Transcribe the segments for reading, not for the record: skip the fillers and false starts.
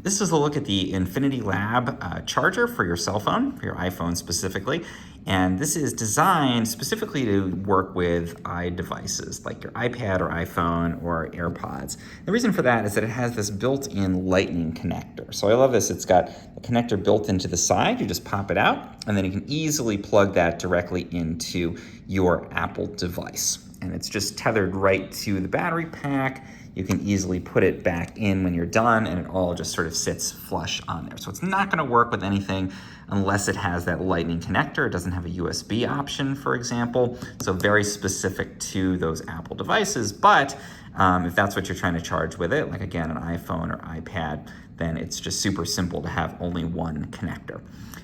This is a look at the Infinity Lab charger for your cell phone, for your iPhone specifically. And this is designed specifically to work with iDevices like your iPad or iPhone or AirPods. The reason for that is that it has this built-in lightning connector. So I love this. It's got a connector built into the side. You just pop it out, and then you can easily plug that directly into your Apple device. And it's just tethered right to the battery pack. You can easily put it back in when you're done, and it all just sort of sits flush on there. So it's not gonna work with anything unless it has that lightning connector. It doesn't have a USB option, for example, so very specific to those Apple devices. But if that's what you're trying to charge with it, like again, an iPhone or iPad, then it's just super simple to have only one connector.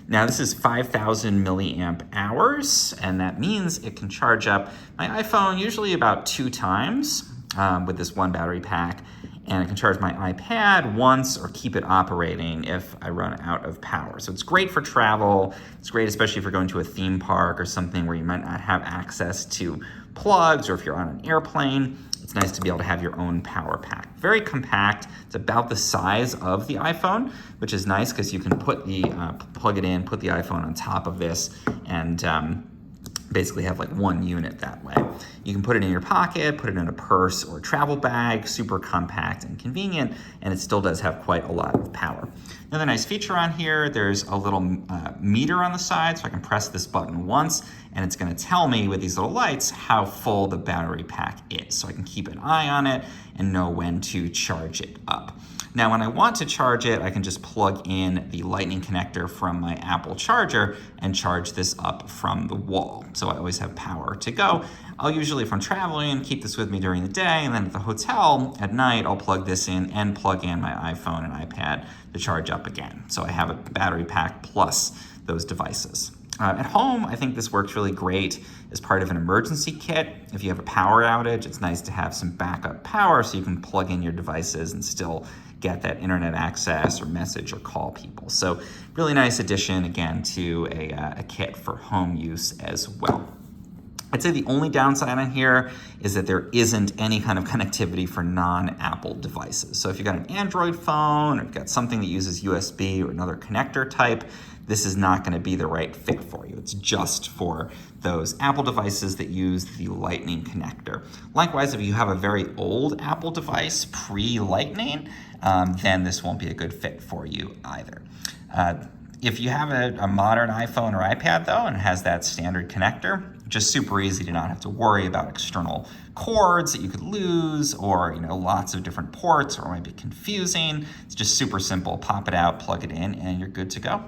Now this is 5,000 milliamp hours, and that means it can charge up my iPhone usually about 2 times with this one battery pack, and I can charge my iPad once or keep it operating if I run out of power. So it's great for travel. It's great especially if you're going to a theme park or something where you might not have access to plugs, or if you're on an airplane. It's nice to be able to have your own power pack. Very compact. It's about the size of the iPhone, which is nice because you can put the plug it in, put the iPhone on top of this, and basically have like one unit that way. You can put it in your pocket, put it in a purse or a travel bag, super compact and convenient, and it still does have quite a lot of power. Another nice feature on here, there's a little meter on the side, so I can press this button once, and it's gonna tell me with these little lights how full the battery pack is, so I can keep an eye on it and know when to charge it up. Now, when I want to charge it, I can just plug in the lightning connector from my Apple charger and charge this up from the wall. So I always have power to go. I'll usually, if I'm traveling, keep this with me during the day, and then at the hotel at night, I'll plug this in and plug in my iPhone and iPad to charge up again. So I have a battery pack plus those devices. At home, I think this works really great as part of an emergency kit. If you have a power outage, it's nice to have some backup power so you can plug in your devices and still get that internet access or message or call people. So really nice addition, again, to a kit for home use as well. I'd say the only downside on here is that there isn't any kind of connectivity for non-Apple devices. So if you've got an Android phone or you've got something that uses USB or another connector type, this is not going to be the right fit for you. It's just for those Apple devices that use the Lightning connector. Likewise, if you have a very old Apple device pre-Lightning, then this won't be a good fit for you either. If you have a modern iPhone or iPad though, and it has that standard connector, just super easy to not have to worry about external cords that you could lose, or lots of different ports, or it might be confusing. It's just super simple. Pop it out, plug it in, and you're good to go.